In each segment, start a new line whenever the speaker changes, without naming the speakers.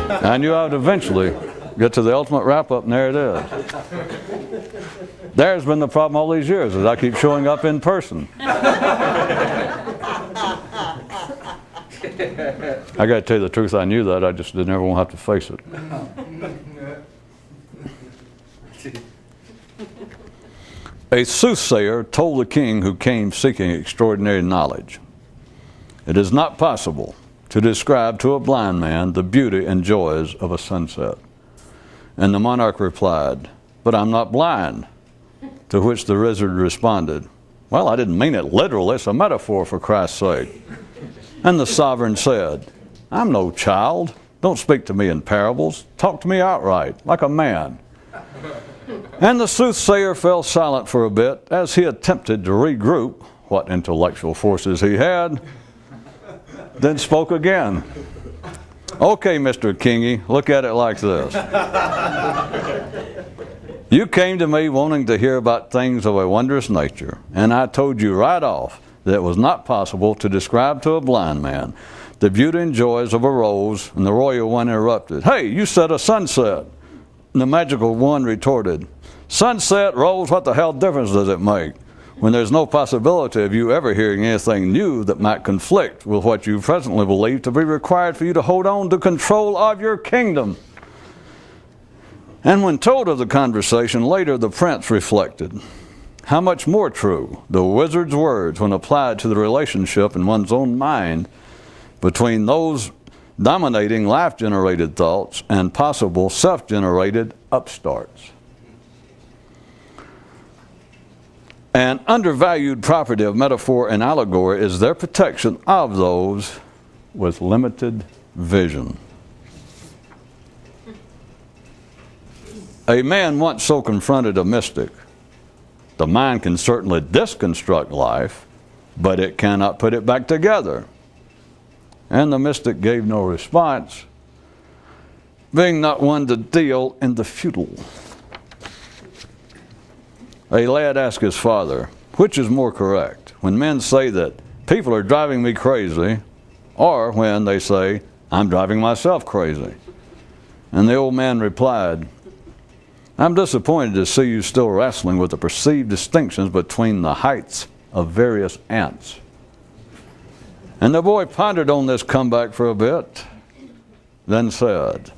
I knew I would eventually get to the ultimate wrap-up, and there it is. There's been the problem all these years, is I keep showing up in person. I got to tell you the truth, I knew that, I just didn't ever want to have to face it. A soothsayer told the king who came seeking extraordinary knowledge, "It is not possible to describe to a blind man the beauty and joys of a sunset." And the monarch replied, "But I'm not blind." To which the wizard responded, "Well, I didn't mean it literally, it's a metaphor, for Christ's sake." And the sovereign said, "I'm no child. Don't speak to me in parables. Talk to me outright, like a man." And the soothsayer fell silent for a bit as he attempted to regroup what intellectual forces he had, then spoke again. "Okay, Mr. Kingy, look at it like this. You came to me wanting to hear about things of a wondrous nature, and I told you right off that it was not possible to describe to a blind man the beauty and joys of a rose." And the royal one interrupted, "Hey, you said a sunset." And the magical one retorted, "Sunset, rose, what the hell difference does it make when there's no possibility of you ever hearing anything new that might conflict with what you presently believe to be required for you to hold on to control of your kingdom?" And when told of the conversation later, the prince reflected, how much more true the wizard's words when applied to the relationship in one's own mind between those dominating life-generated thoughts and possible self-generated upstarts. An undervalued property of metaphor and allegory is their protection of those with limited vision. A man once so confronted a mystic, "The mind can certainly deconstruct life, but it cannot put it back together." And the mystic gave no response, being not one to deal in the futile. A lad asked his father, "Which is more correct, when men say that people are driving me crazy, or when they say I'm driving myself crazy?" And the old man replied, "I'm disappointed to see you still wrestling with the perceived distinctions between the heights of various ants." And the boy pondered on this comeback for a bit, then said,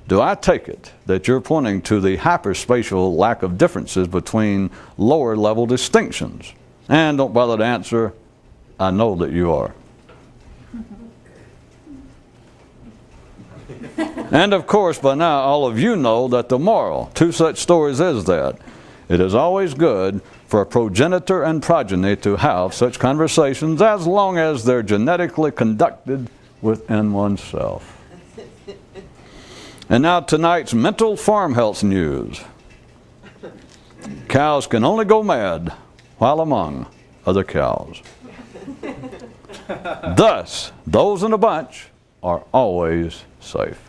"Do I take it that you're pointing to the hyperspatial lack of differences between lower level distinctions?" And don't bother to answer, I know that you are. And of course, by now, all of you know that the moral to such stories is that it is always good for a progenitor and progeny to have such conversations as long as they're genetically conducted within oneself. And now tonight's mental farm health news. Cows can only go mad while among other cows. Thus, those in a bunch are always safe.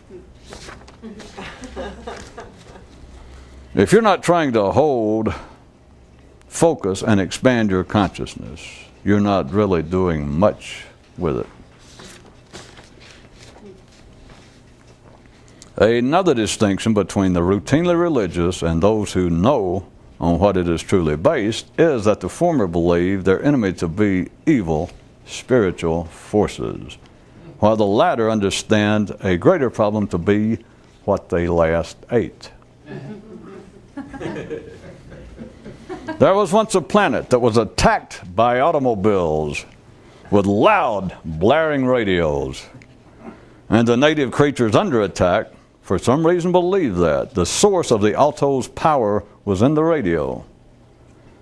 If you're not trying to hold, focus, and expand your consciousness, you're not really doing much with it. Another distinction between the routinely religious and those who know on what it is truly based is that the former believe their enemy to be evil spiritual forces, while the latter understand a greater problem to be what they last ate. There was once a planet that was attacked by automobiles with loud, blaring radios. And the native creatures under attack, for some reason, believed that the source of the auto's power was in the radio.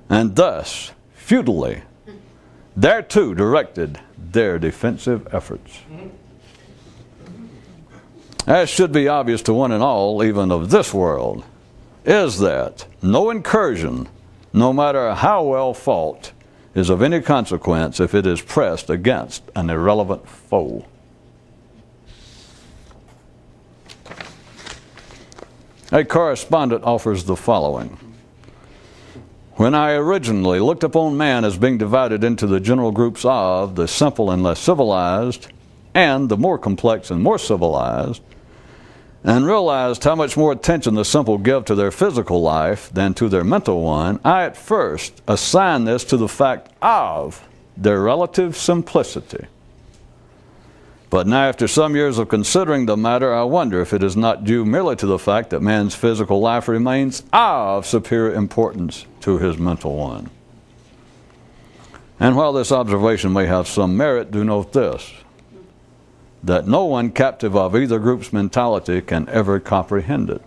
And thus, futilely, thereto directed their defensive efforts. As should be obvious to one and all, even of this world, is that no incursion, no matter how well fought, is of any consequence if it is pressed against an irrelevant foe. A correspondent offers the following. When I originally looked upon man as being divided into the general groups of the simple and less civilized, and the more complex and more civilized, and realized how much more attention the simple give to their physical life than to their mental one, I at first assigned this to the fact of their relative simplicity. But now, after some years of considering the matter, I wonder if it is not due merely to the fact that man's physical life remains of superior importance to his mental one. And while this observation may have some merit, do note this, that no one captive of either group's mentality can ever comprehend it.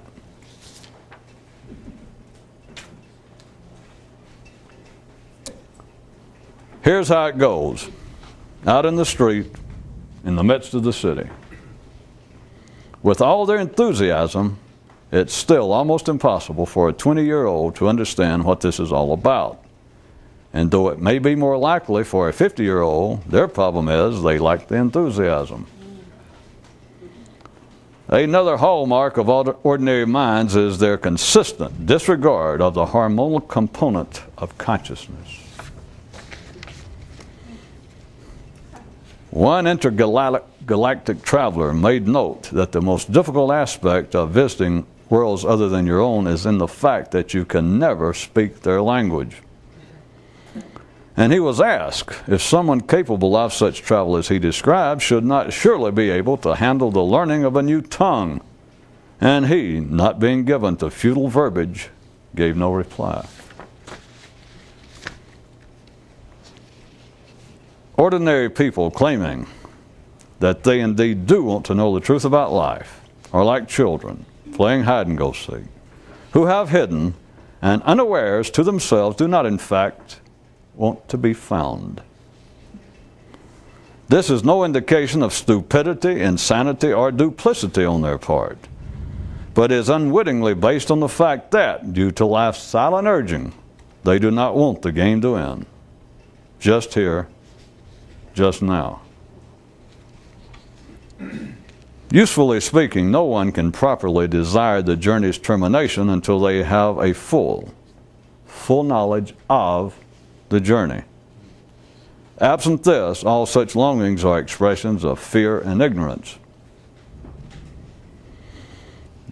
Here's how it goes. Out in the street, in the midst of the city, with all their enthusiasm, it's still almost impossible for a 20-year-old to understand what this is all about. And though it may be more likely for a 50-year-old, their problem is they lack the enthusiasm. Another hallmark of ordinary minds is their consistent disregard of the harmonic component of consciousness. One intergalactic traveler made note that the most difficult aspect of visiting worlds other than your own is in the fact that you can never speak their language. And he was asked if someone capable of such travel as he described should not surely be able to handle the learning of a new tongue. And he, not being given to futile verbiage, gave no reply. Ordinary people claiming that they indeed do want to know the truth about life are like children playing hide and go seek, who have hidden and unawares to themselves do not in fact want to be found. This is no indication of stupidity, insanity, or duplicity on their part, but is unwittingly based on the fact that, due to life's silent urging, they do not want the game to end. Just here, just now. Usefully speaking, no one can properly desire the journey's termination until they have a full knowledge of the journey. Absent this, all such longings are expressions of fear and ignorance.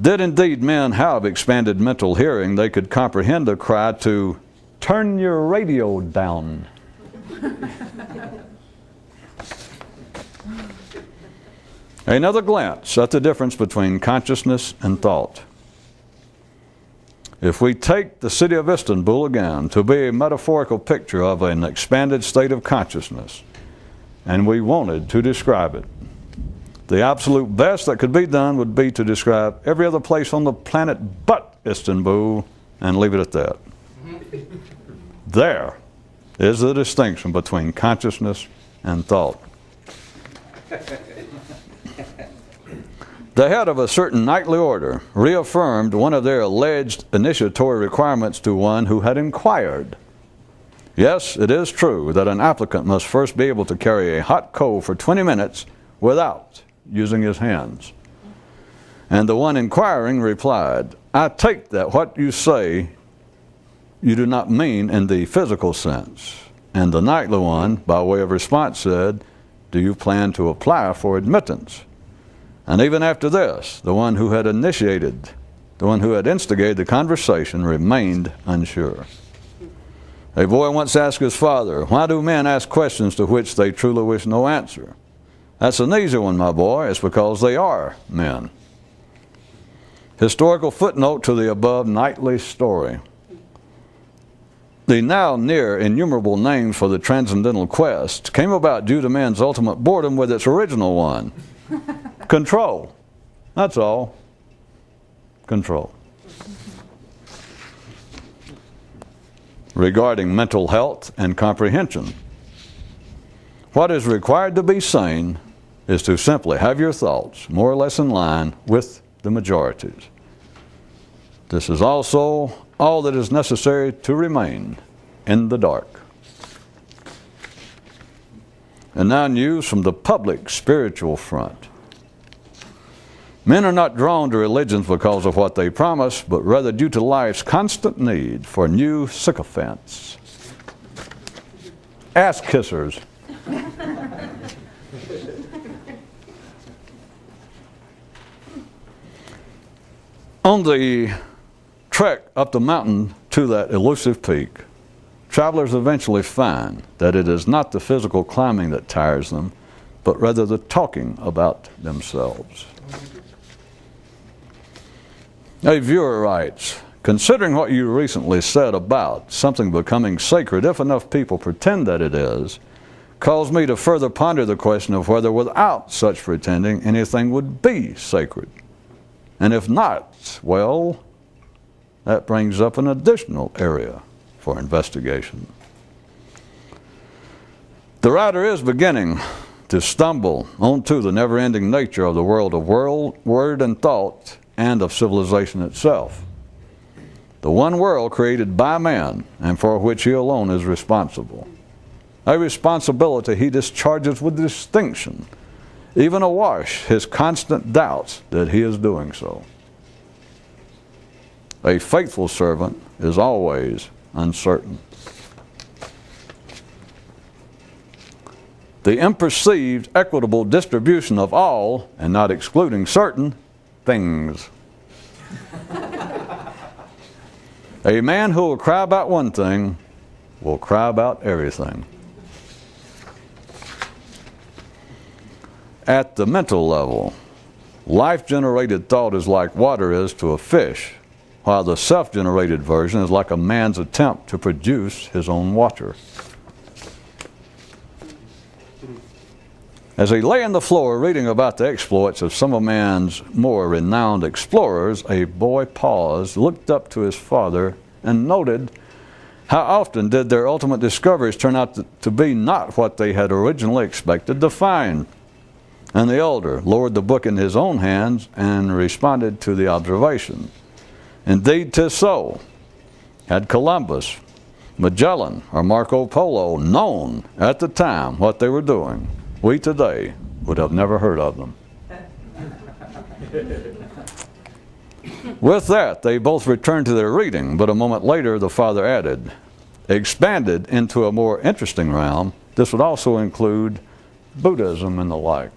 Did indeed men have expanded mental hearing, they could comprehend the cry to turn your radio down. Another glance at the difference between consciousness and thought. If we take the city of Istanbul again to be a metaphorical picture of an expanded state of consciousness, and we wanted to describe it, the absolute best that could be done would be to describe every other place on the planet but Istanbul and leave it at that. There is the distinction between consciousness and thought. The head of a certain knightly order reaffirmed one of their alleged initiatory requirements to one who had inquired. Yes, it is true that an applicant must first be able to carry a hot coal for 20 minutes without using his hands. And the one inquiring replied, I take that what you say you do not mean in the physical sense. And the knightly one, by way of response, said, do you plan to apply for admittance? And even after this, the one who had instigated the conversation remained unsure. A boy once asked his father, why do men ask questions to which they truly wish no answer? That's an easy one, my boy. It's because they are men. Historical footnote to the above knightly story. The now near innumerable names for the transcendental quest came about due to man's ultimate boredom with its original one. Control. That's all. Control. Regarding mental health and comprehension, what is required to be sane is to simply have your thoughts more or less in line with the majority's. This is also all that is necessary to remain in the dark. And now news from the public spiritual front. Men are not drawn to religions because of what they promise, but rather due to life's constant need for new sycophants. Ass kissers. On the trek up the mountain to that elusive peak, travelers eventually find that it is not the physical climbing that tires them, but rather the talking about themselves. A viewer writes, considering what you recently said about something becoming sacred, if enough people pretend that it is, caused me to further ponder the question of whether without such pretending anything would be sacred. And if not, well, that brings up an additional area for investigation. The writer is beginning to stumble onto the never-ending nature of the world of word and thought and of civilization itself. The one world created by man and for which he alone is responsible. A responsibility he discharges with distinction, even awash his constant doubts that he is doing so. A faithful servant is always uncertain. The imperceived equitable distribution of all, and not excluding certain, things. A man who will cry about one thing will cry about everything. At the mental level, life-generated thought is like water is to a fish, while the self-generated version is like a man's attempt to produce his own water. As he lay on the floor reading about the exploits of some of man's more renowned explorers, a boy paused, looked up to his father, and noted how often did their ultimate discoveries turn out to be not what they had originally expected to find. And the elder lowered the book in his own hands and responded to the observation. Indeed, 'tis so. Had Columbus, Magellan, or Marco Polo known at the time what they were doing, we today would have never heard of them. With that, they both returned to their reading, but a moment later the father added, expanded into a more interesting realm, this would also include Buddhism and the like.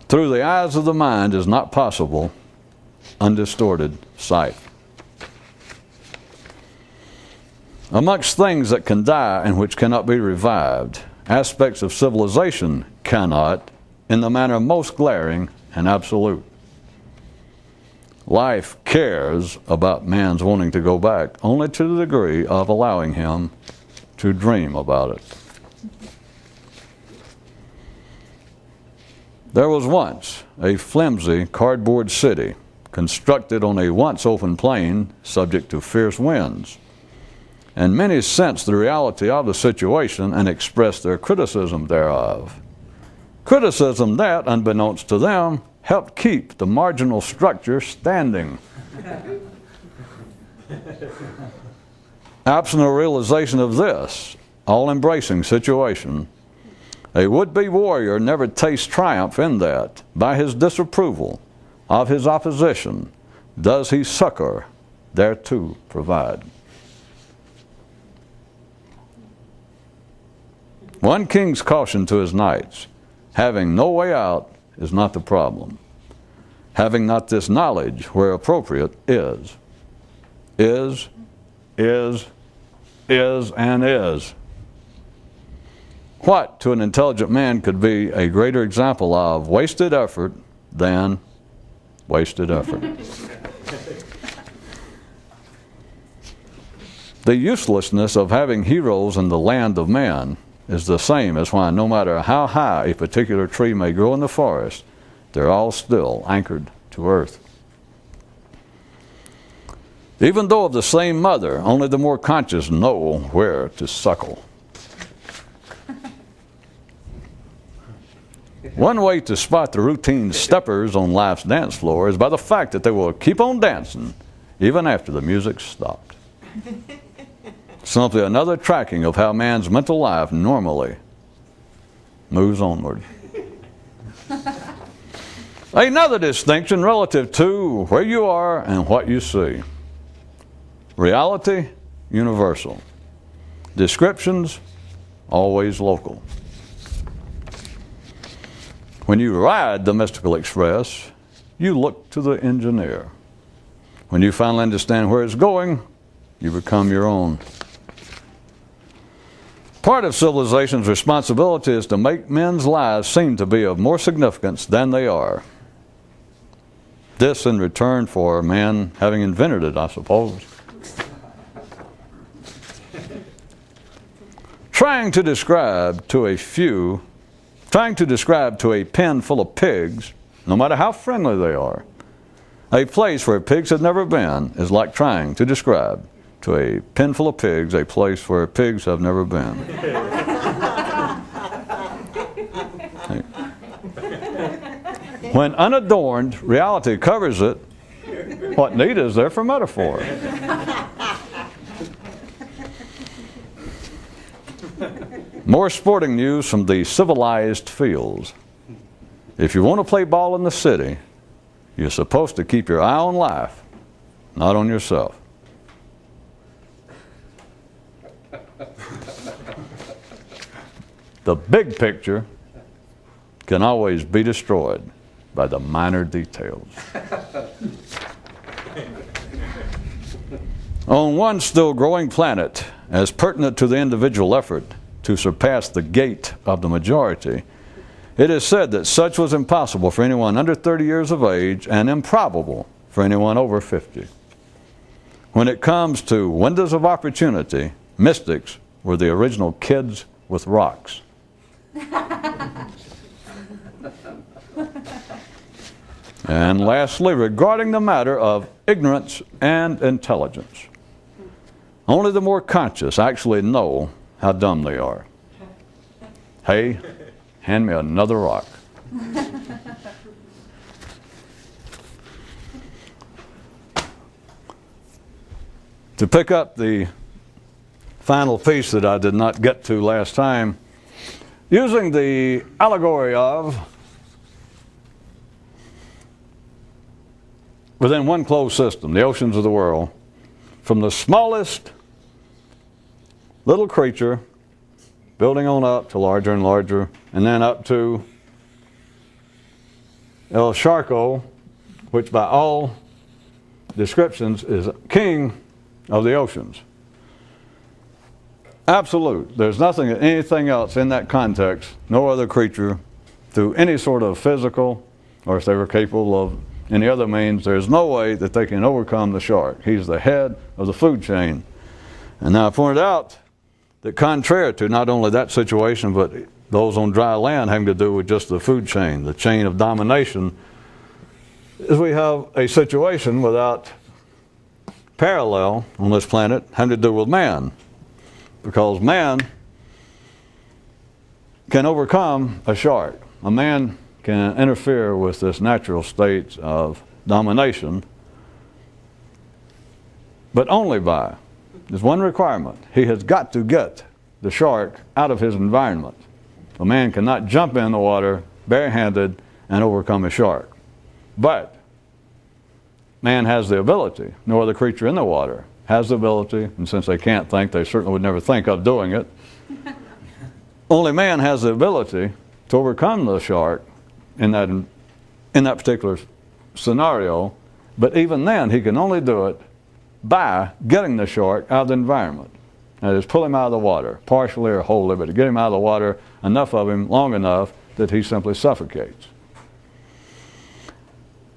Through the eyes of the mind is not possible undistorted sight. Amongst things that can die and which cannot be revived, aspects of civilization cannot, in the manner most glaring and absolute. Life cares about man's wanting to go back only to the degree of allowing him to dream about it. There was once a flimsy cardboard city constructed on a once open plain subject to fierce winds. And many sensed the reality of the situation and expressed their criticism thereof. Criticism that, unbeknownst to them, helped keep the marginal structure standing. Absent a realization of this all-embracing situation, a would-be warrior never tastes triumph in that, by his disapproval of his opposition, does he succor thereto provide. One king's caution to his knights, having no way out is not the problem. Having not this knowledge where appropriate is, and is. What to an intelligent man could be a greater example of wasted effort than wasted effort? The uselessness of having heroes in the land of man is the same as why no matter how high a particular tree may grow in the forest, they're all still anchored to earth. Even though of the same mother, only the more conscious know where to suckle. One way to spot the routine steppers on life's dance floor is by the fact that they will keep on dancing even after the music stopped. Simply another tracking of how man's mental life normally moves onward. Another distinction relative to where you are and what you see. Reality, universal. Descriptions, always local. When you ride the mystical express, you look to the engineer. When you finally understand where it's going, you become your own. Part of civilization's responsibility is to make men's lives seem to be of more significance than they are. This in return for man having invented it, I suppose. Trying to describe to a pen full of pigs, no matter how friendly they are, a place where pigs had never been is like trying to describe to a pen full of pigs a place where pigs have never been. When unadorned, reality covers it. What need is there for metaphor? More sporting news from the civilized fields. If you want to play ball in the city, you're supposed to keep your eye on life, not on yourself. The big picture can always be destroyed by the minor details. On one still growing planet, as pertinent to the individual effort to surpass the gate of the majority, it is said that such was impossible for anyone under 30 years of age and improbable for anyone over 50. When it comes to windows of opportunity, mystics were the original kids with rocks. And lastly, regarding the matter of ignorance and intelligence, only the more conscious actually know how dumb they are. Hey, hand me another rock. To pick up the final piece that I did not get to last time, using the allegory of within one closed system, the oceans of the world, from the smallest little creature building on up to larger and larger, and then up to El Charco, which by all descriptions is king of the oceans. Absolute. There's nothing, anything else in that context, no other creature, through any sort of physical, or if they were capable of any other means, there's no way that they can overcome the shark. He's the head of the food chain. And now I pointed out that contrary to not only that situation, but those on dry land having to do with just the food chain, the chain of domination, is we have a situation without parallel on this planet having to do with man. Because man can overcome a shark. A man can interfere with this natural state of domination, but only by, there's one requirement. He has got to get the shark out of his environment. A man cannot jump in the water barehanded and overcome a shark. But man has the ability, no other creature in the water has the ability, and since they can't think, they certainly would never think of doing it. Only man has the ability to overcome the shark in that particular scenario, but even then he can only do it by getting the shark out of the environment. That is, pull him out of the water, partially or wholly, but to get him out of the water, enough of him, long enough that he simply suffocates.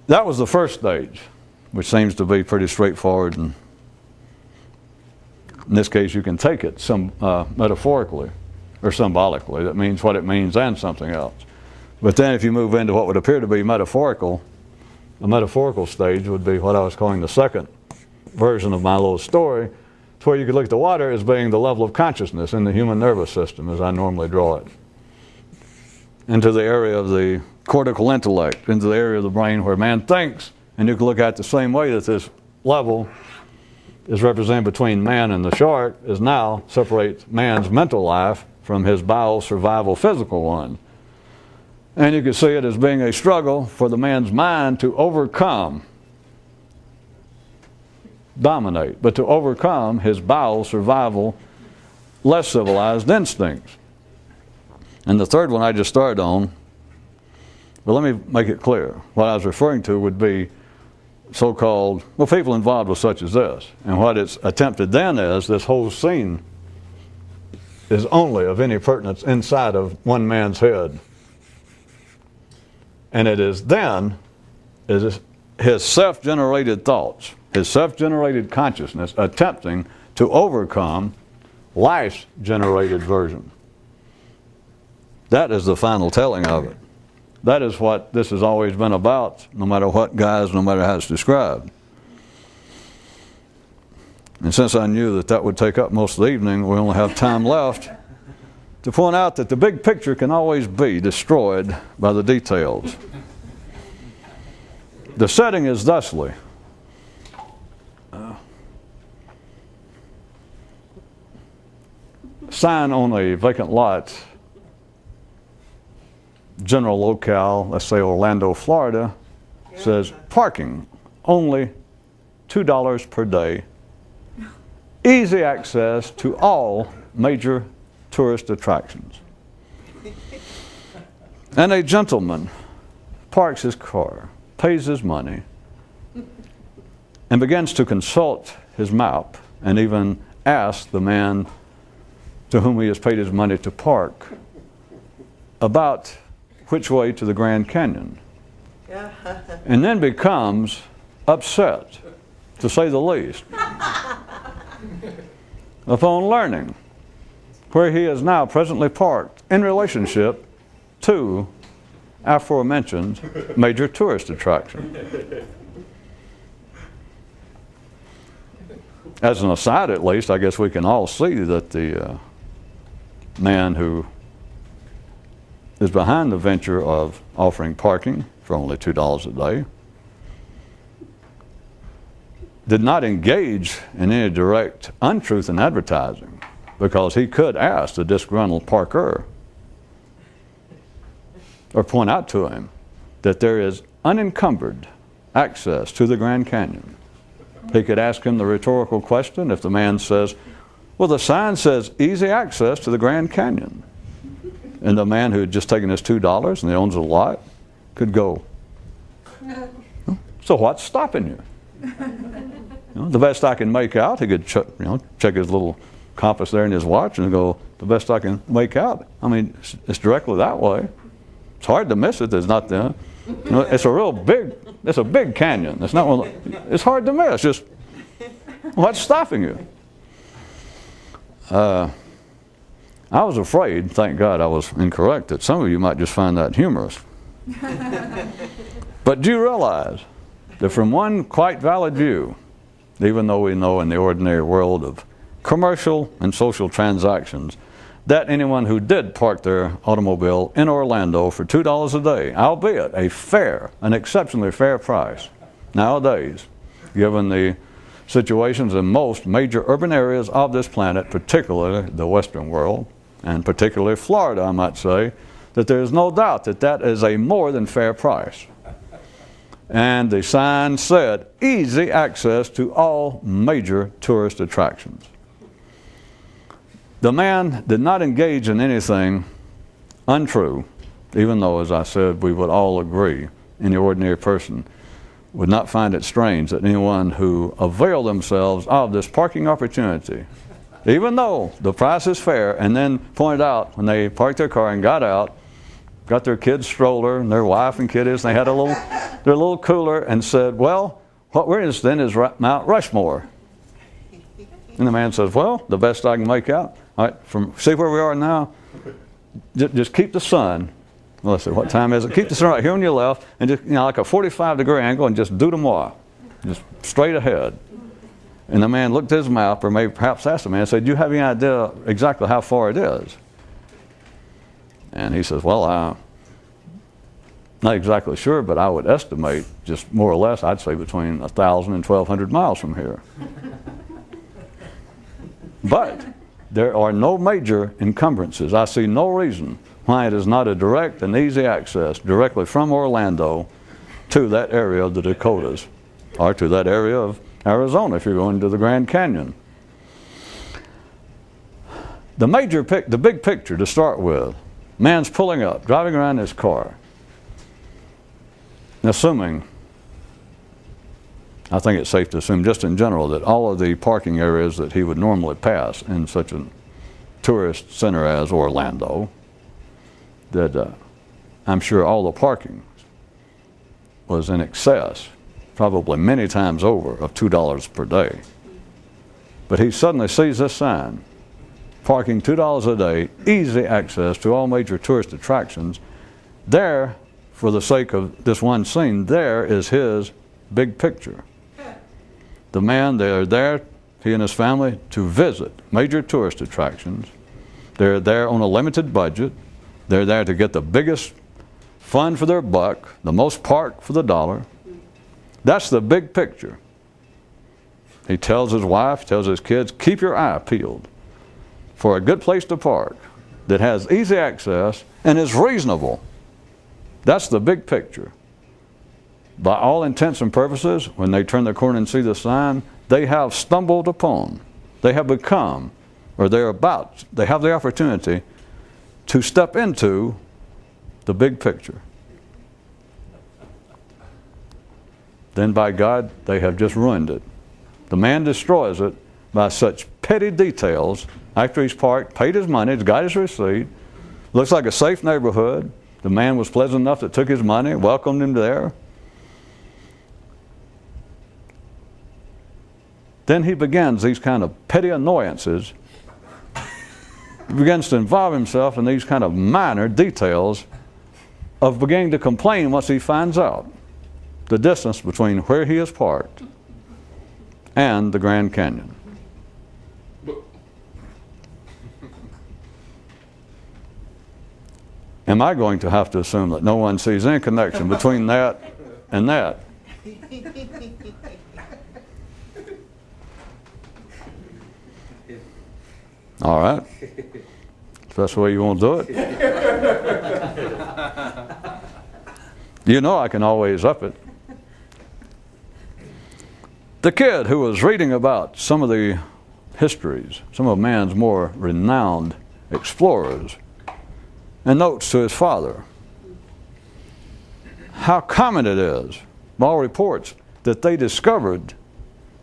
That was the first stage, which seems to be pretty straightforward, and in this case you can take it metaphorically or symbolically. That means what it means and something else. But then if you move into what would appear to be metaphorical, the metaphorical stage would be what I was calling the second version of my little story. It's where you could look at the water as being the level of consciousness in the human nervous system as I normally draw it. Into the area of the cortical intellect, into the area of the brain where man thinks, and you can look at it the same way that this level is represented between man and the shark, is now separates man's mental life from his bio-survival physical one. And you can see it as being a struggle for the man's mind to overcome, dominate, but to overcome his bio-survival, less civilized instincts. And the third one I just started on But let me make it clear. What I was referring to would be so-called, well, people involved with such as this. And what it's attempted then is this whole scene is only of any pertinence inside of one man's head. And it is then is his self-generated thoughts, his self-generated consciousness attempting to overcome life's generated version. That is the final telling of it. That is what this has always been about, no matter what guise, no matter how it's described. And since I knew that that would take up most of the evening, we only have time left to point out that the big picture can always be destroyed by the details. The setting is thusly. Sign on a vacant lot, general locale, let's say Orlando, Florida, says parking only $2 per day, easy access to all major tourist attractions. And a gentleman parks his car, pays his money, and begins to consult his map and even ask the man to whom he has paid his money to park about which way to the Grand Canyon. And then becomes upset, to say the least, upon learning where he is now presently parked in relationship to aforementioned major tourist attraction. As an aside, at least, I guess we can all see that the man who is behind the venture of offering parking for only $2 a day did not engage in any direct untruth in advertising, because he could ask the disgruntled parker or point out to him that there is unencumbered access to the Grand Canyon. He could ask him the rhetorical question if the man says, well, the sign says easy access to the Grand Canyon. And the man who had just taken his $2 and he owns a lot could go, so what's stopping you? The best I can make out, he could check his little compass there in his watch and go, the best I can make out. I mean, it's directly that way. It's hard to miss it. There's not the, it's a real big, it's a big canyon. It's not one, it's hard to miss. Just what's stopping you? I was afraid, thank God I was incorrect, that some of you might just find that humorous. But do you realize that from one quite valid view, even though we know in the ordinary world of commercial and social transactions that anyone who did park their automobile in Orlando for $2 a day, albeit a fair, an exceptionally fair price, nowadays, given the situations in most major urban areas of this planet, particularly the Western world, and particularly Florida, I might say, that there is no doubt that that is a more than fair price. And the sign said, easy access to all major tourist attractions. The man did not engage in anything untrue, even though, as I said, we would all agree, any ordinary person would not find it strange that anyone who availed themselves of this parking opportunity, even though the price is fair, and then pointed out when they parked their car and got out, got their kid's stroller and their wife and kiddies, and they had their little cooler, and said, well, what we're interested in is Mount Rushmore. And the man says, well, the best I can make out, all right, see where we are now? Just keep the sun. Well, let's see, what time is it? Keep the sun right here on your left, and just, like a 45-degree angle, and just due de moi, just straight ahead. And the man looked at his map, or maybe perhaps asked the man, and said, do you have any idea exactly how far it is? And he says, well, I'm not exactly sure, but I would estimate, just more or less, I'd say between 1,000 and 1,200 miles from here. But there are no major encumbrances. I see no reason why it is not a direct and easy access directly from Orlando to that area of the Dakotas, or to that area of Arizona if you're going to the Grand Canyon. The big picture to start with, man's pulling up, driving around his car. assuming, I think it's safe to assume just in general that all of the parking areas that he would normally pass in such a tourist center as Orlando, that I'm sure all the parking was in excess, probably many times over, of $2 per day. But he suddenly sees this sign, parking $2 a day, easy access to all major tourist attractions. There, for the sake of this one scene, there is his big picture. The man, they're there, he and his family, to visit major tourist attractions. They're there on a limited budget. They're there to get the biggest fun for their buck, the most park for the dollar. That's the big picture. He tells his wife, tells his kids, keep your eye peeled for a good place to park that has easy access and is reasonable. That's the big picture. By all intents and purposes, when they turn the corner and see the sign, they have stumbled upon, they have become, or they have the opportunity to step into the big picture. Then by God, they have just ruined it. The man destroys it by such petty details. After he's parked, paid his money, he's got his receipt, looks like a safe neighborhood. The man was pleasant enough that took his money, welcomed him there. Then he begins these kind of petty annoyances. He begins to involve himself in these kind of minor details of beginning to complain once he finds out the distance between where he is parked and the Grand Canyon. Am I going to have to assume that no one sees any connection between that and that? All right. If that's the way you want to do it. You know I can always up it. The kid who was reading about some of the histories, some of man's more renowned explorers, and notes to his father how common it is, by all reports, that they discovered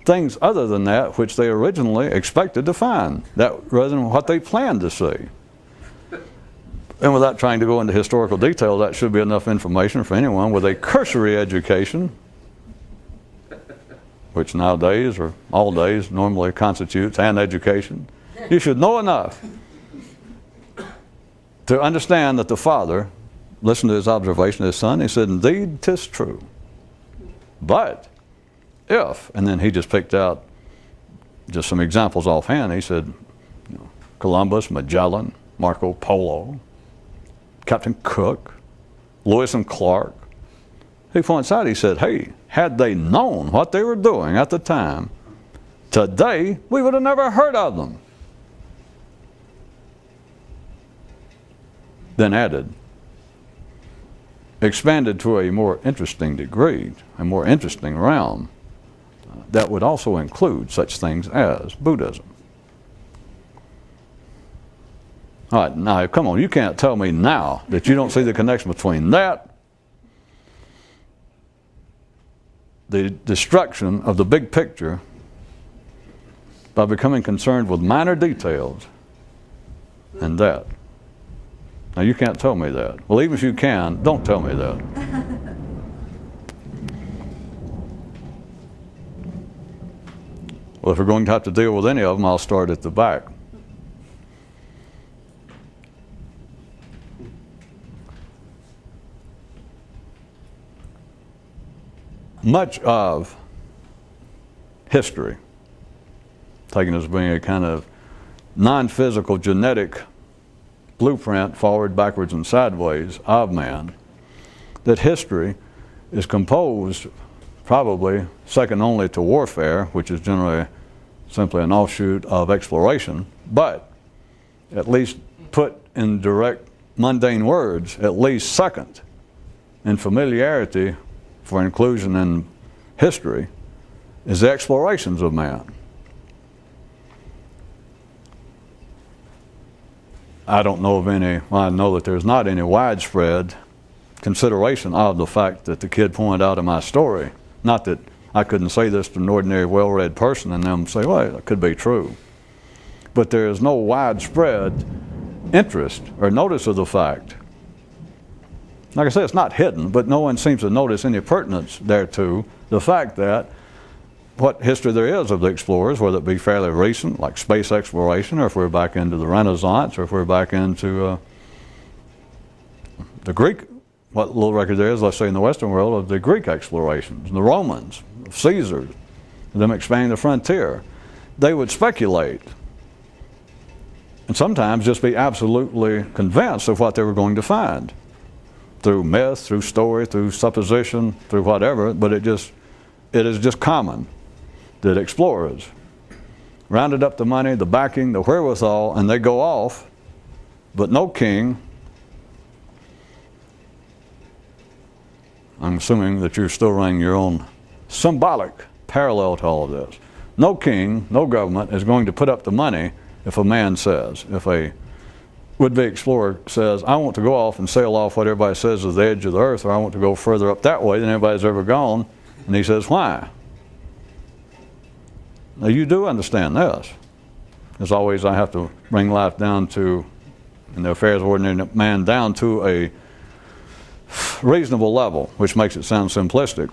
things other than that which they originally expected to find, that rather than what they planned to see. And without trying to go into historical detail, that should be enough information for anyone with a cursory education, which nowadays, or all days, normally constitutes an education. You should know enough to understand that the father listened to his observation of his son. He said, indeed, 'tis true. But if, and then he just picked out just some examples offhand. He said, Columbus, Magellan, Marco Polo, Captain Cook, Lewis and Clark. He points out, he said, hey, had they known what they were doing at the time, today we would have never heard of them. Then added, expanded to a more interesting degree, a more interesting realm, that would also include such things as Buddhism. All right, now come on, you can't tell me now that you don't see the connection between that, the destruction of the big picture, by becoming concerned with minor details, and that. Now you can't tell me that. Well, even if you can, don't tell me that. Well, if we're going to have to deal with any of them, I'll start at the back. Much of history, taken as being a kind of non-physical genetic blueprint, forward, backwards, and sideways of man, that history is composed probably second only to warfare, which is generally simply an offshoot of exploration, but at least put in direct mundane words, at least second in familiarity for inclusion in history, is the explorations of man. I don't know of any, well, I know that there's not any widespread consideration of the fact that the kid pointed out in my story. Not that I couldn't say this to an ordinary, well-read person and them say, well, it could be true. But there is no widespread interest or notice of the fact. Like I said, it's not hidden, but no one seems to notice any pertinence thereto. The fact that what history there is of the explorers, whether it be fairly recent, like space exploration, or if we're back into the Renaissance, or if we're back into the Greek, what little record there is, let's say in the Western world, of the Greek explorations, the Romans, Caesar, them expanding the frontier, they would speculate and sometimes just be absolutely convinced of what they were going to find through myth, through story, through supposition, through whatever, but it is just common that explorers rounded up the money, the backing, the wherewithal, and they go off, but no king, I'm assuming that you're still running your own symbolic parallel to all of this. No king, no government is going to put up the money if a man says, if a would-be explorer says, I want to go off and sail off what everybody says is the edge of the earth, or I want to go further up that way than anybody's ever gone, and he says, why? Now you do understand this. As always, I have to bring life down to, in the affairs of ordinary man, down to a reasonable level, which makes it sound simplistic.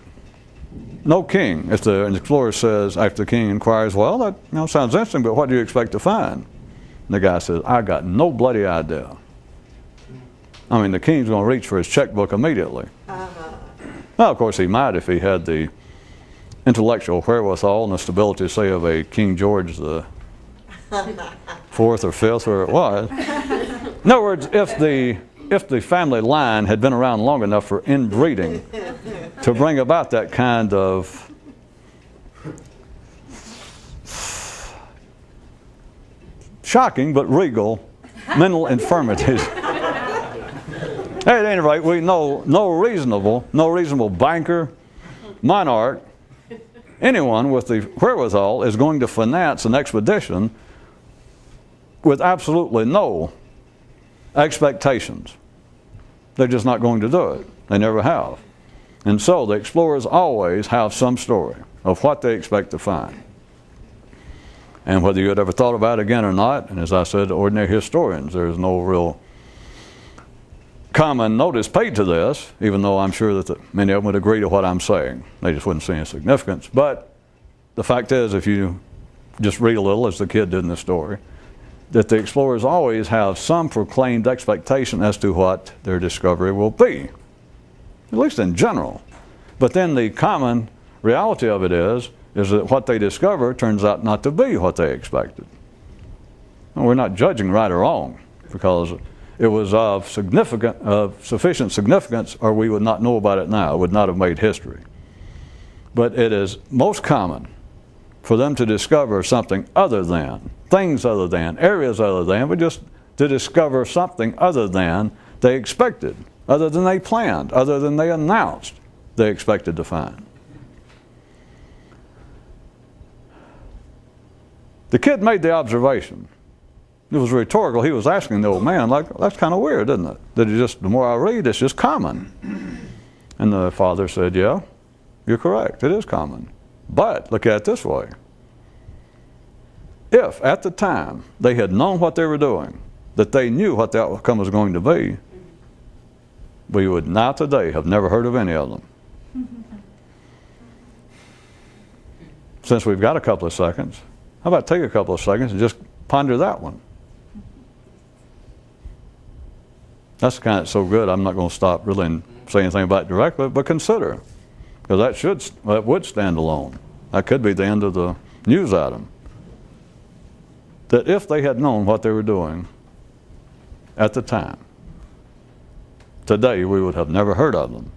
No king, if an explorer says, after the king inquires, well, that sounds interesting, but what do you expect to find? And the guy says, I got no bloody idea. I mean, the king's going to reach for his checkbook immediately. Well, of course, he might if he had the intellectual wherewithal and the stability, say, of a King George the fourth or fifth, or it was. In other words, if the family line had been around long enough for inbreeding to bring about that kind of shocking but regal mental infirmities. At any rate, we know no reasonable banker, monarch, anyone with the wherewithal is going to finance an expedition with absolutely no expectations. They're just not going to do it. They never have. And so the explorers always have some story of what they expect to find. And whether you had ever thought about it again or not, and as I said, ordinary historians, there's no real common notice paid to this, even though I'm sure that many of them would agree to what I'm saying. They just wouldn't see any significance. But the fact is, if you just read a little, as the kid did in the story, that the explorers always have some proclaimed expectation as to what their discovery will be, at least in general. But then the common reality of it is that what they discover turns out not to be what they expected. And we're not judging right or wrong, because it was of sufficient significance, or we would not know about it now. It would not have made history. But it is most common for them to discover something other than, things other than, areas other than, but just to discover something other than they expected, other than they planned, other than they announced they expected to find. The kid made the observation. It was rhetorical. He was asking the old man, like, that's kind of weird, isn't it? That it just, the more I read, it's just common. And the father said, yeah, you're correct. It is common. But look at it this way. If at the time they had known what they were doing, that they knew what the outcome was going to be, we would now today have never heard of any of them. Since we've got a couple of seconds, how about take a couple of seconds and just ponder that one? That's kind of so good, I'm not going to stop really and say anything about it directly, but consider. Because that would stand alone. That could be the end of the news item. That if they had known what they were doing at the time, today we would have never heard of them.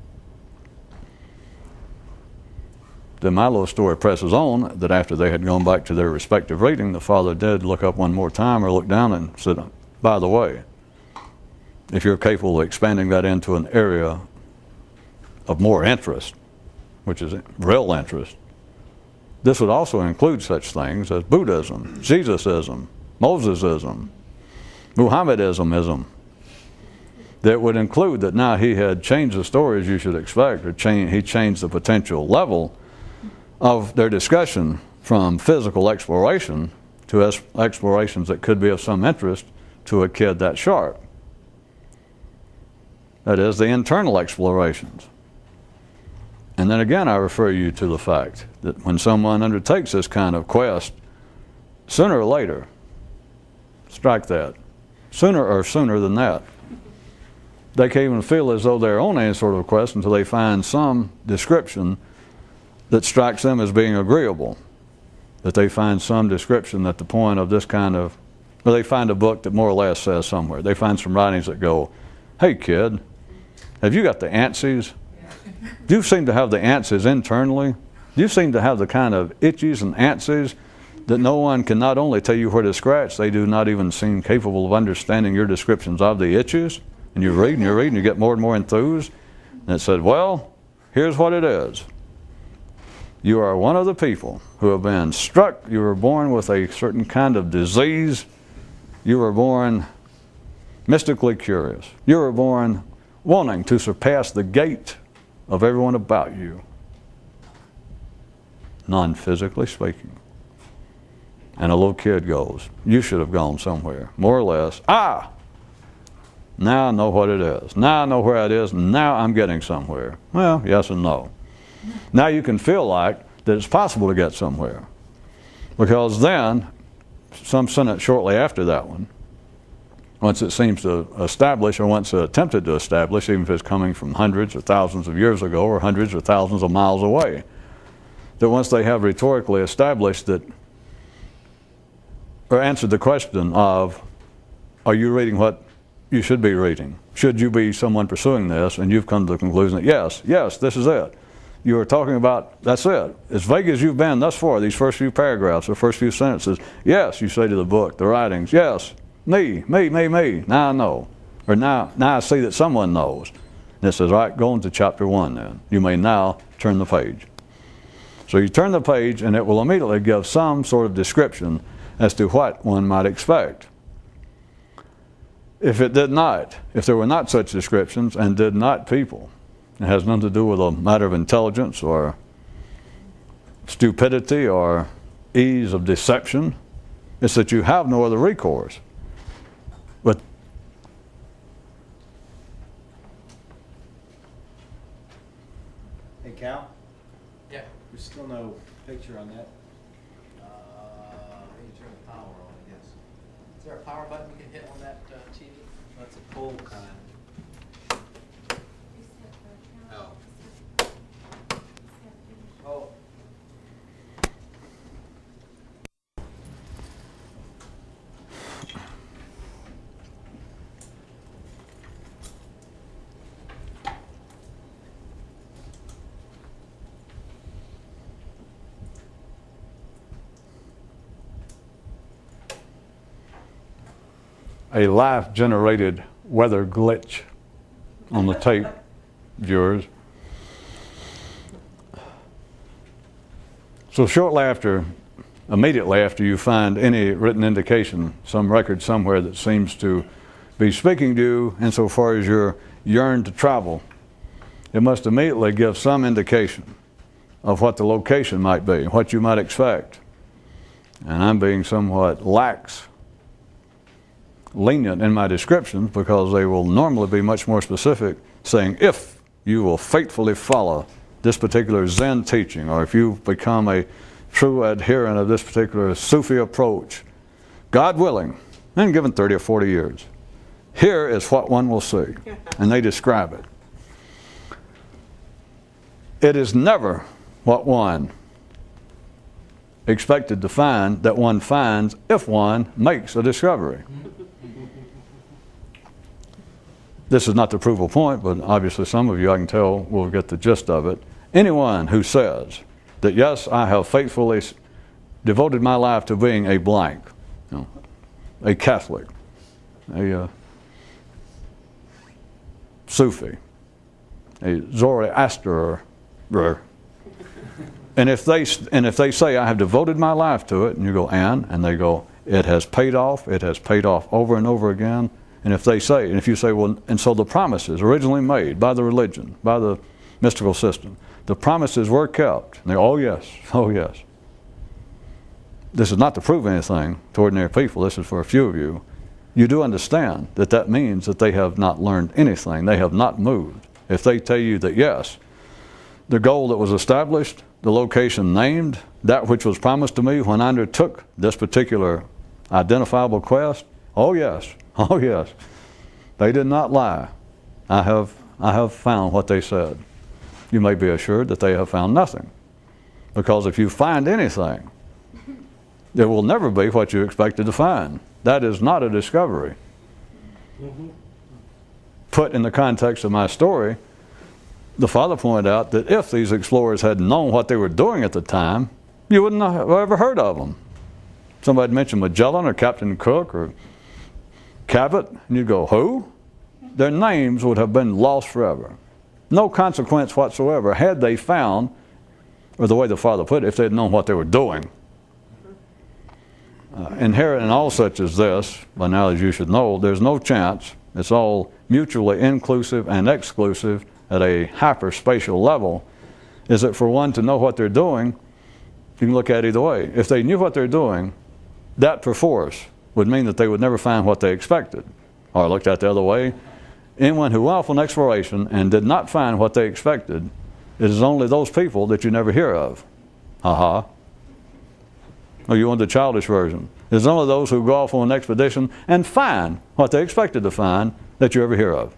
Then my little story presses on that after they had gone back to their respective reading, the father did look up one more time or look down and said, by the way, if you're capable of expanding that into an area of more interest, which is real interest, this would also include such things as Buddhism, Jesusism, Mosesism, Muhammedism, that would include that now he had changed the story as you should expect, or he changed the potential level of their discussion from physical exploration to explorations that could be of some interest to a kid that sharp. That is, the internal explorations. And then again, I refer you to the fact that when someone undertakes this kind of quest, sooner or later, strike that, sooner than that, they can even feel as though they're on any sort of quest until they find some description that strikes them as being agreeable. That they find some description at the point of this kind of, or they find a book that more or less says somewhere. They find some writings that go, hey kid, have you got the answers? Do you seem to have the answers internally? Do you seem to have the kind of itches and answers that no one can not only tell you where to scratch, they do not even seem capable of understanding your descriptions of the itches? And you read, you get more and more enthused. And it said, well, here's what it is. You are one of the people who have been struck. You were born with a certain kind of disease. You were born mystically curious. You were born wanting to surpass the gate of everyone about you, non-physically speaking. And a little kid goes, you should have gone somewhere, more or less. Now I know what it is. Now I know where it is. Now I'm getting somewhere. Well, yes and no. Now you can feel like that it's possible to get somewhere. Because then, some sentence shortly after that one, once it seems to establish, or once it attempted to establish, even if it's coming from hundreds or thousands of years ago or hundreds or thousands of miles away, that once they have rhetorically established that, or answered the question of, are you reading what you should be reading? Should you be someone pursuing this? And you've come to the conclusion that yes, this is it. You are talking about, that's it. As vague as you've been thus far, these first few paragraphs, the first few sentences, yes, you say to the book, the writings, yes, me, now I know. Or now I see that someone knows. And it says, all right, go on to chapter 1 then. You may now turn the page. So you turn the page and it will immediately give some sort of description as to what one might expect. If it did not, if there were not such descriptions and did not people, it has nothing to do with a matter of intelligence or stupidity or ease of deception. It's that you have no other recourse. But
hey, Cal?
Yeah.
There's still no picture on that.
Maybe turn the power on, I guess. Is there a power button you can hit on that TV?
That's a pull kind.
Oh. Oh.
a life-generated weather glitch on the tape, viewers. So shortly after, immediately after you find any written indication, some record somewhere that seems to be speaking to you insofar as you yearn to travel, it must immediately give some indication of what the location might be, what you might expect. And I'm being somewhat lenient in my descriptions because they will normally be much more specific, saying if you will faithfully follow this particular Zen teaching, or if you've become a true adherent of this particular Sufi approach, God willing, and given 30 or 40 years, here is what one will see. And they describe it. It is never what one expected to find that one finds if one makes a discovery. This is not the provable point, but obviously some of you, I can tell, will get the gist of it. Anyone who says that, yes, I have faithfully devoted my life to being a blank, a Catholic, a Sufi, a Zoroaster, and if they say I have devoted my life to it, and you go, and they go, it has paid off over and over again, And if they say, and if you say, well, and so the promises originally made by the religion, by the mystical system, the promises were kept. And they, oh yes, oh yes. This is not to prove anything to ordinary people. This is for a few of you. You do understand that that means that they have not learned anything. They have not moved. If they tell you that yes, the goal that was established, the location named, that which was promised to me when I undertook this particular identifiable quest, oh yes, oh yes. They did not lie. I have found what they said. You may be assured that they have found nothing. Because if you find anything, there will never be what you expected to find. That is not a discovery. Put in the context of my story, the father pointed out that if these explorers had known what they were doing at the time, you wouldn't have ever heard of them. Somebody mentioned Magellan or Captain Cook or Cabot, and you'd go, who? Their names would have been lost forever. No consequence whatsoever had they found, or the way the father put it, if they had known what they were doing. Inherent in all such as this, by now as you should know, there's no chance. It's all mutually inclusive and exclusive at a hyperspatial level, is that for one to know what they're doing, you can look at it either way. If they knew what they're doing, that perforce would mean that they would never find what they expected. Or looked at the other way, anyone who went off on exploration and did not find what they expected, it is only those people that you never hear of. Ha-ha. Or you want the childish version. It's only those who go off on an expedition and find what they expected to find that you ever hear of.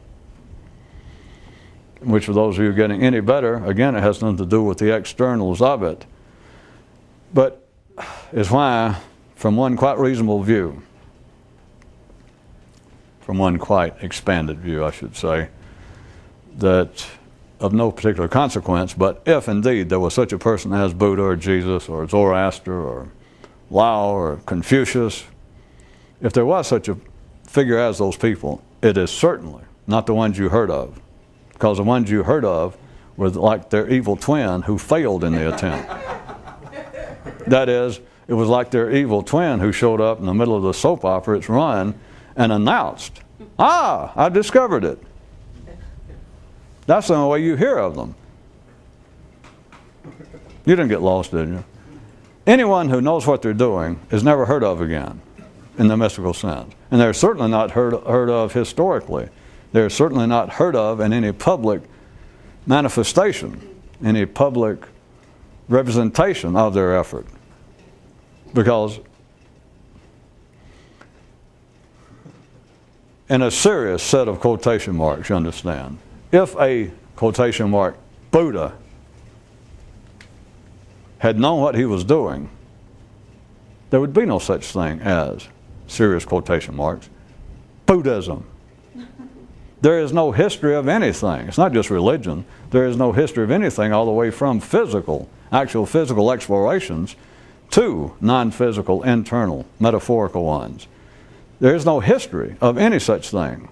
Which for those of you getting any better, again, it has nothing to do with the externals of it. But it's why, from one quite reasonable view, from one quite expanded view, I should say, that of no particular consequence, but if indeed there was such a person as Buddha or Jesus or Zoroaster or Lao or Confucius, if there was such a figure as those people, it is certainly not the ones you heard of, because the ones you heard of were like their evil twin who failed in the attempt. That is, it was like their evil twin who showed up in the middle of the soap opera, its run, and announced, "Ah, I discovered it." That's the only way you hear of them. You didn't get lost, did you? Anyone who knows what they're doing is never heard of again in the mystical sense. And they're certainly not heard of historically. They're certainly not heard of in any public manifestation, any public representation of their effort. Because in a serious set of quotation marks, you understand, if a quotation mark Buddha had known what he was doing, there would be no such thing as, serious quotation marks, Buddhism. There is no history of anything. It's not just religion. There is no history of anything all the way from physical, actual physical explorations to non-physical, internal, metaphorical ones. There is no history of any such thing,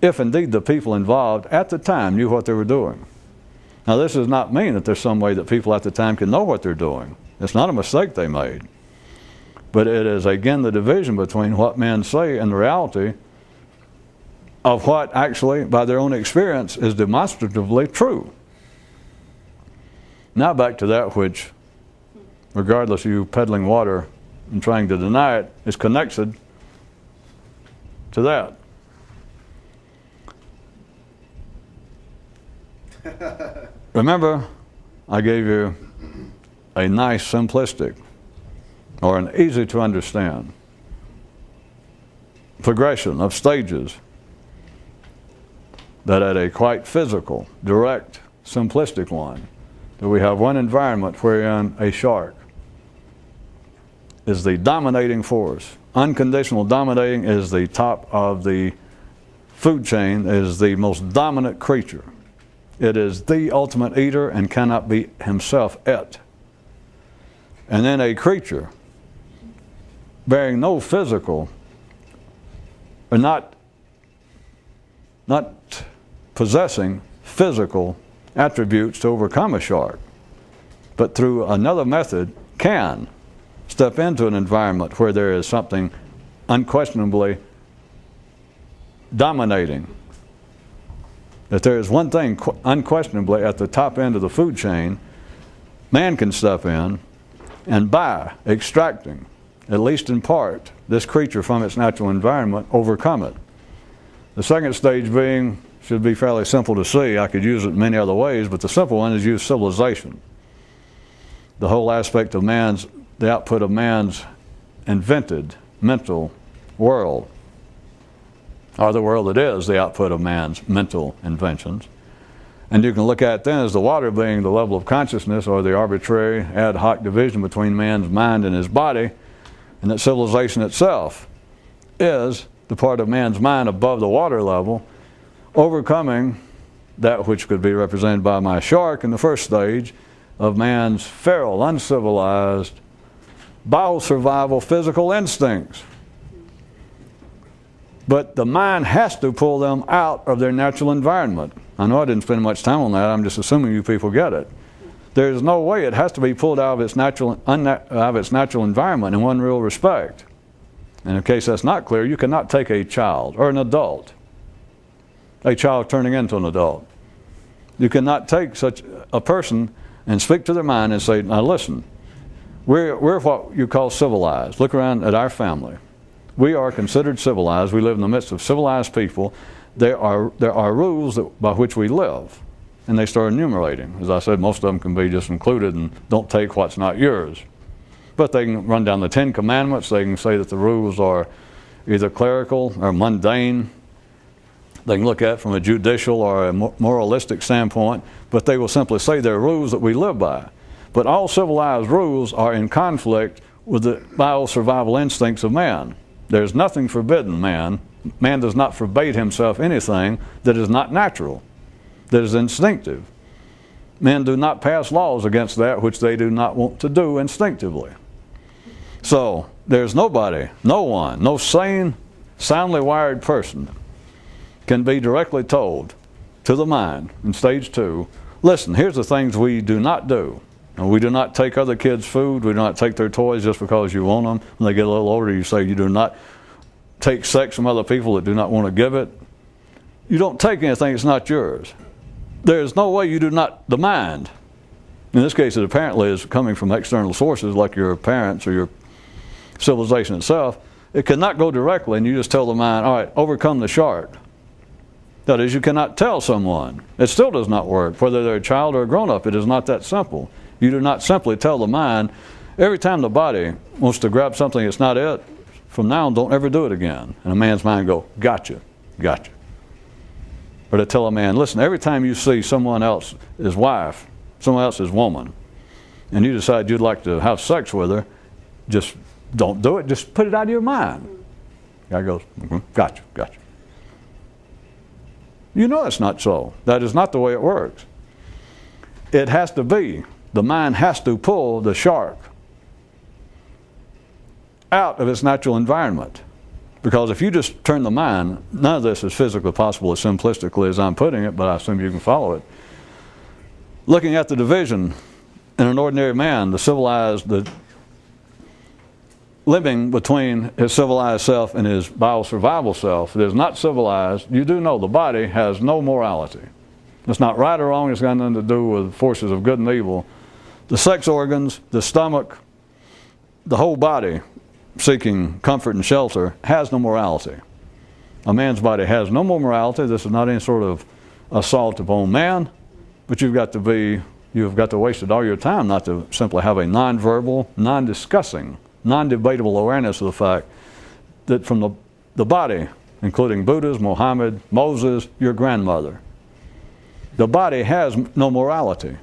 if indeed the people involved at the time knew what they were doing. Now, this does not mean that there's some way that people at the time can know what they're doing. It's not a mistake they made. But it is, again, the division between what men say and the reality of what actually, by their own experience, is demonstratively true. Now back to that which, regardless of you peddling water and trying to deny it, is connected to that. Remember, I gave you a nice, simplistic, or an easy to understand progression of stages that at a quite physical, direct, simplistic one, that we have one environment wherein a shark is the dominating force. Unconditional dominating is the top of the food chain, is the most dominant creature. It is the ultimate eater and cannot be himself et. And then a creature bearing no physical, or not possessing physical attributes to overcome a shark, but through another method can step into an environment where there is something unquestionably dominating. That there is one thing unquestionably at the top end of the food chain man can step in, and by extracting, at least in part, this creature from its natural environment, overcome it. The second stage being, should be fairly simple to see. I could use it in many other ways, but the simple one is use civilization. The whole aspect of the output of man's invented mental world, or the world that is the output of man's mental inventions. And you can look at it then as the water being the level of consciousness, or the arbitrary ad hoc division between man's mind and his body, and that civilization itself is the part of man's mind above the water level, overcoming that which could be represented by my shark in the first stage of man's feral, uncivilized, biosurvival physical instincts. But the mind has to pull them out of their natural environment. I know I didn't spend much time on that. I'm just assuming you people get it. There's no way it has to be pulled out of its natural environment in one real respect. And in case that's not clear, you cannot take a child or an adult, a child turning into an adult. You cannot take such a person and speak to their mind and say, now listen, we're what you call civilized. Look around at our family. We are considered civilized. We live in the midst of civilized people. There are rules by which we live. And they start enumerating. As I said, most of them can be just included and don't take what's not yours. But they can run down the 10 Commandments. They can say that the rules are either clerical or mundane. They can look at it from a judicial or a moralistic standpoint, but they will simply say they're rules that we live by. But all civilized rules are in conflict with the biosurvival instincts of man. There's nothing forbidden man. Man does not forbade himself anything that is not natural, that is instinctive. Men do not pass laws against that which they do not want to do instinctively. So there's nobody, no one, no sane, soundly wired person can be directly told to the mind in stage 2, listen, here's the things we do not do. And we do not take other kids' food. We do not take their toys just because you want them. When they get a little older, you say you do not take sex from other people that do not want to give it. You don't take anything that's not yours. There's no way you do not, the mind, in this case it apparently is coming from external sources like your parents or your civilization itself, it cannot go directly and you just tell the mind, all right, overcome the shark. That is, you cannot tell someone. It still does not work, whether they're a child or a grown-up. It is not that simple. You do not simply tell the mind, every time the body wants to grab something that's not it, from now on, don't ever do it again. And a man's mind go, gotcha, gotcha. Or to tell a man, listen, every time you see someone else's wife, someone else's woman, and you decide you'd like to have sex with her, just don't do it. Just put it out of your mind. Guy goes, gotcha, gotcha. You know it's not so. That is not the way it works. It has to be. The mind has to pull the shark out of its natural environment. Because if you just turn the mind, none of this is physically possible as simplistically as I'm putting it, but I assume you can follow it. Looking at the division in an ordinary man, the civilized, the living between his civilized self and his biosurvival self, that is not civilized, you do know the body has no morality. It's not right or wrong, it's got nothing to do with forces of good and evil. The sex organs, the stomach, the whole body seeking comfort and shelter has no morality. A man's body has no more morality. This is not any sort of assault upon man, but you've got to waste all your time not to simply have a nonverbal, non-discussing, non-debatable awareness of the fact that from the body, including Buddha's, Muhammad, Moses, your grandmother, the body has no morality.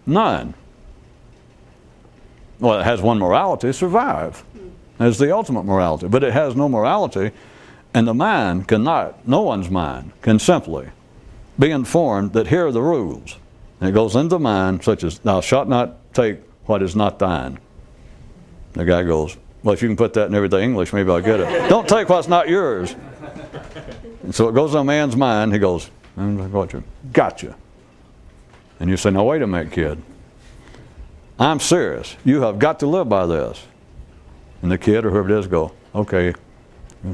None. Well, it has one morality, survive. That's the ultimate morality. But it has no morality, and the mind cannot, no one's mind can simply be informed that here are the rules. And it goes into the mind, such as, thou shalt not take what is not thine. The guy goes, well, if you can put that in everyday English, maybe I'll get it. Don't take what's not yours. And so it goes on a man's mind. He goes, gotcha. And you say, no, wait a minute, kid. I'm serious. You have got to live by this. And the kid or whoever it is go, okay,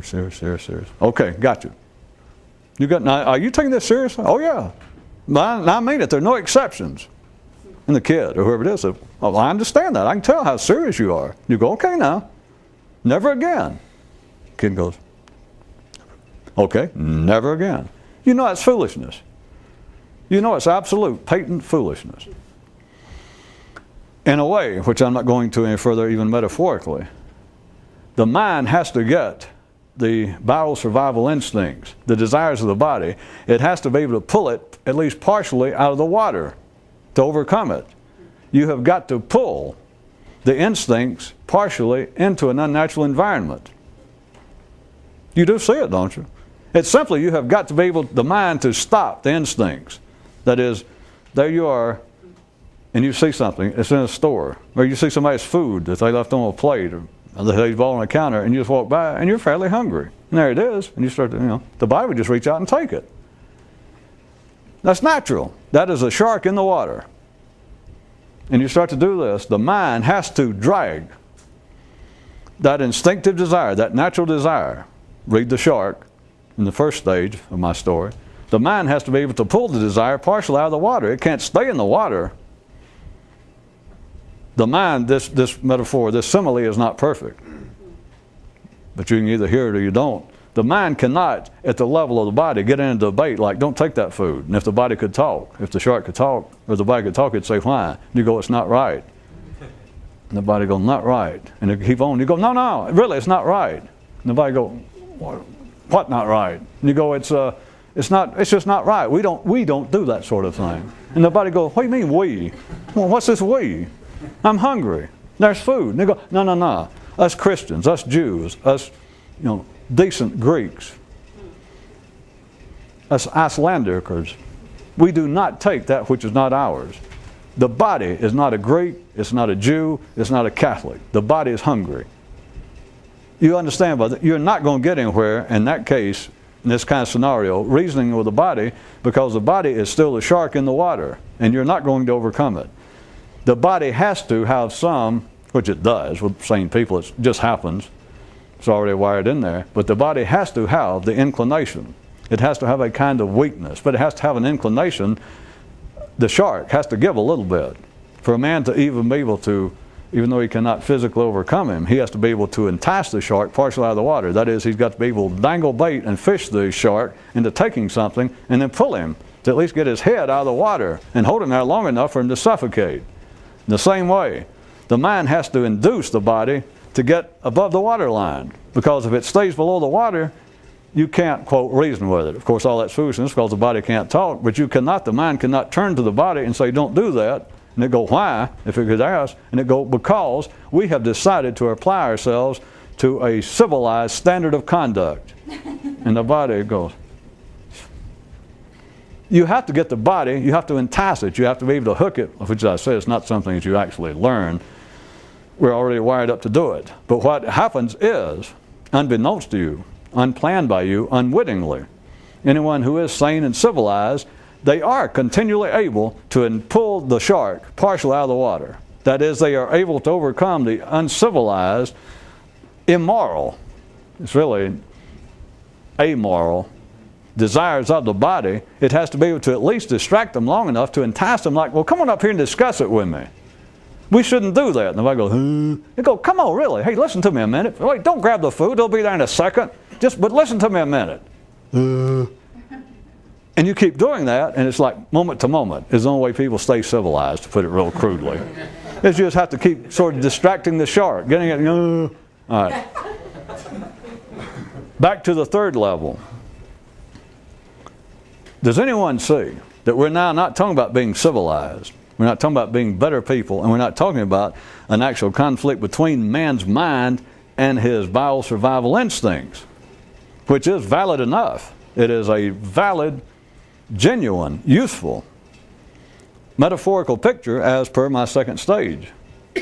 Serious. Okay, got you. You got, now, are you taking this seriously? Oh, yeah. Now, I mean it. There are no exceptions. And the kid, or whoever it is, said, well, I understand that. I can tell how serious you are. You go, okay, now. Never again. Kid goes, okay, never again. You know that's foolishness. You know it's absolute, patent foolishness. In a way, which I'm not going to any further, even metaphorically, the mind has to get the vital survival instincts, the desires of the body. It has to be able to pull it, at least partially, out of the water to overcome it. You have got to pull the instincts partially into an unnatural environment. You do see it, don't you? It's simply you have got to be able, the mind, to stop the instincts. That is, there you are, and you see something, it's in a store, or you see somebody's food that they left on a plate, or that they bought on a counter, and you just walk by, and you're fairly hungry. And there it is, and you start to, the body would just reach out and take it. That's natural. That is a shark in the water. And you start to do this, the mind has to drag that instinctive desire, that natural desire. Read the shark in the first stage of my story. The mind has to be able to pull the desire partially out of the water. It can't stay in the water. The mind, this metaphor, this simile is not perfect. But you can either hear it or you don't. The mind cannot, at the level of the body, get in a debate like, don't take that food. And if the body could talk, if the shark could talk, or the body could talk, it'd say, why? And you go, it's not right. And the body goes, not right. And it keep on. You go, no, really, it's not right. And the body go, what not right? And you go, it's just not right. We don't do that sort of thing. And the body goes, what do you mean we? Well, what's this we? I'm hungry. There's food. And they go, no. Us Christians, us Jews, us, decent Greeks, us Icelanders, we do not take that which is not ours. The body is not a Greek, it's not a Jew, it's not a Catholic. The body is hungry. You understand, but you're not going to get anywhere in that case, in this kind of scenario, reasoning with the body, because the body is still a shark in the water, and you're not going to overcome it. The body has to have some, which it does with sane people, it just happens. It's already wired in there. But the body has to have the inclination. It has to have a kind of weakness, but it has to have an inclination. The shark has to give a little bit. For a man to even be able to, even though he cannot physically overcome him, he has to be able to entice the shark partially out of the water. That is, he's got to be able to dangle bait and fish the shark into taking something and then pull him to at least get his head out of the water and hold him there long enough for him to suffocate. In the same way, the mind has to induce the body to get above the water line, because if it stays below the water, you can't, quote, reason with it. Of course, all that's foolishness because the body can't talk, but the mind cannot turn to the body and say, don't do that. And it go, why? If it could ask, and it go, because we have decided to apply ourselves to a civilized standard of conduct. And the body goes. You have to get the body, you have to entice it, you have to be able to hook it, which I say is not something that you actually learn. We're already wired up to do it. But what happens is, unbeknownst to you, unplanned by you, unwittingly, anyone who is sane and civilized, they are continually able to pull the shark partially out of the water. That is, they are able to overcome the uncivilized, immoral, it's really amoral, desires of the body. It has to be able to at least distract them long enough to entice them like, well, come on up here and discuss it with me. We shouldn't do that. And if I go, they go, come on, really? Hey, listen to me a minute. Wait, don't grab the food. It'll be there in a second. But listen to me a minute. And you keep doing that, and it's like moment to moment. It's the only way people stay civilized, to put it real crudely. Is you just have to keep sort of distracting the shark, getting it, all right. Back to the third level. Does anyone see that we're now not talking about being civilized? We're not talking about being better people, and we're not talking about an actual conflict between man's mind and his vital survival instincts, which is valid enough. It is a valid, genuine, useful, metaphorical picture as per my second stage.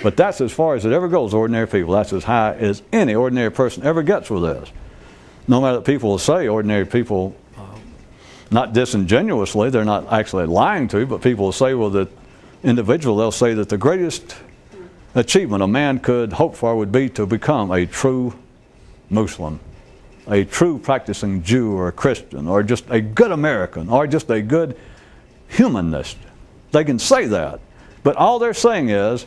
But that's as far as it ever goes, ordinary people. That's as high as any ordinary person ever gets with this. No matter what people will say, ordinary people, not disingenuously, they're not actually lying to you, but people will say, well, that individual, they'll say that the greatest achievement a man could hope for would be to become a true Muslim, a true practicing Jew or a Christian or just a good American or just a good humanist. They can say that. But all they're saying is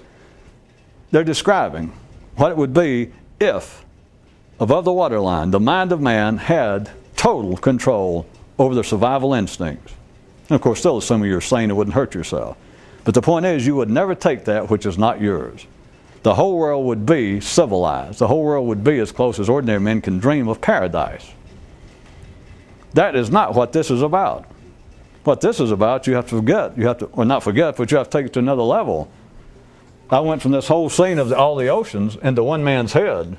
they're describing what it would be if, above the waterline, the mind of man had total control over their survival instincts. And of course, still assuming you're sane and wouldn't hurt yourself. But the point is, you would never take that which is not yours. The whole world would be civilized. The whole world would be as close as ordinary men can dream of paradise. That is not what this is about. What this is about, you have to forget. You have to, or not forget, but you have to take it to another level. I went from this whole scene of all the oceans into one man's head,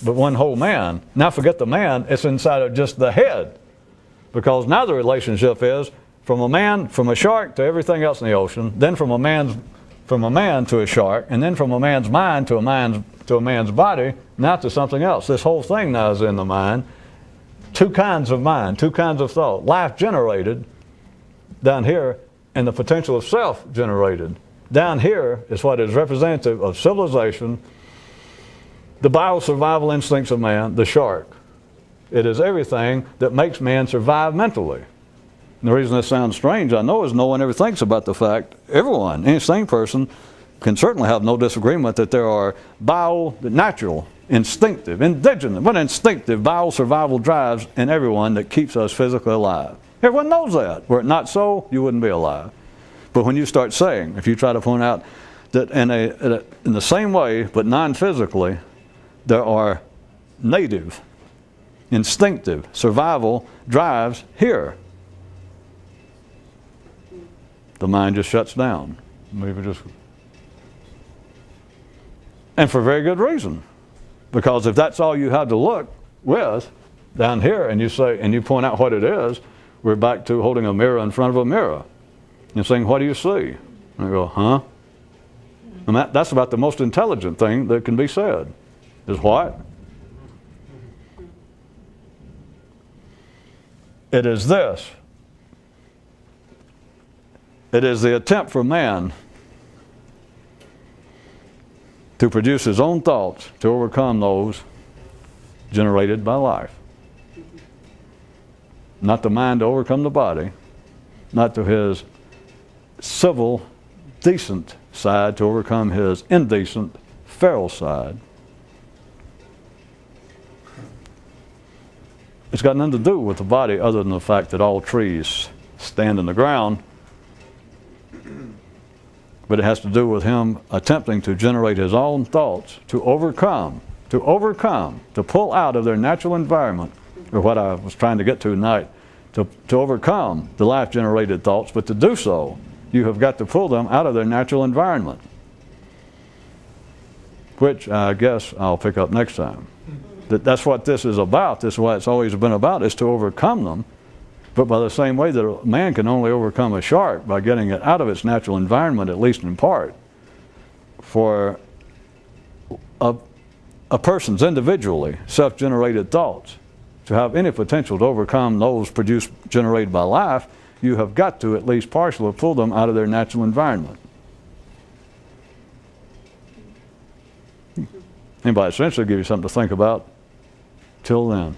but one whole man. Now forget the man, it's inside of just the head. Because now the relationship is from a shark to everything else in the ocean, then from a man to a shark, and then from a man's mind to a man's body, now to something else. This whole thing now is in the mind. Two kinds of mind, two kinds of thought. Life generated down here, and the potential of self generated. Down here is what is representative of civilization, the biosurvival instincts of man, the shark. It is everything that makes man survive mentally. And the reason this sounds strange, I know, is no one ever thinks about the fact, everyone, any sane person, can certainly have no disagreement that there are natural, instinctive, indigenous, but instinctive biosurvival drives in everyone that keeps us physically alive. Everyone knows that. Were it not so, you wouldn't be alive. But when you start saying, if you try to point out that in the same way, but non-physically, there are native, instinctive survival drives here, the mind just shuts down. And for very good reason. Because if that's all you have to look with down here, and you point out what it is, we're back to holding a mirror in front of a mirror and saying, what do you see? And I go, huh? And that's about the most intelligent thing that can be said, is what? It is this. It is the attempt for man to produce his own thoughts to overcome those generated by life. Not the mind to overcome the body, not to his civil, decent side to overcome his indecent, feral side. It's got nothing to do with the body other than the fact that all trees stand in the ground. But it has to do with him attempting to generate his own thoughts to overcome, to pull out of their natural environment, or what I was trying to get to tonight, to overcome the life-generated thoughts. But to do so, you have got to pull them out of their natural environment, which I guess I'll pick up next time. That's what this is about. This is what it's always been about, is to overcome them. But by the same way that a man can only overcome a shark by getting it out of its natural environment, at least in part, for a person's individually self-generated thoughts to have any potential to overcome those generated by life, you have got to at least partially pull them out of their natural environment. Anybody essentially give you something to think about till then.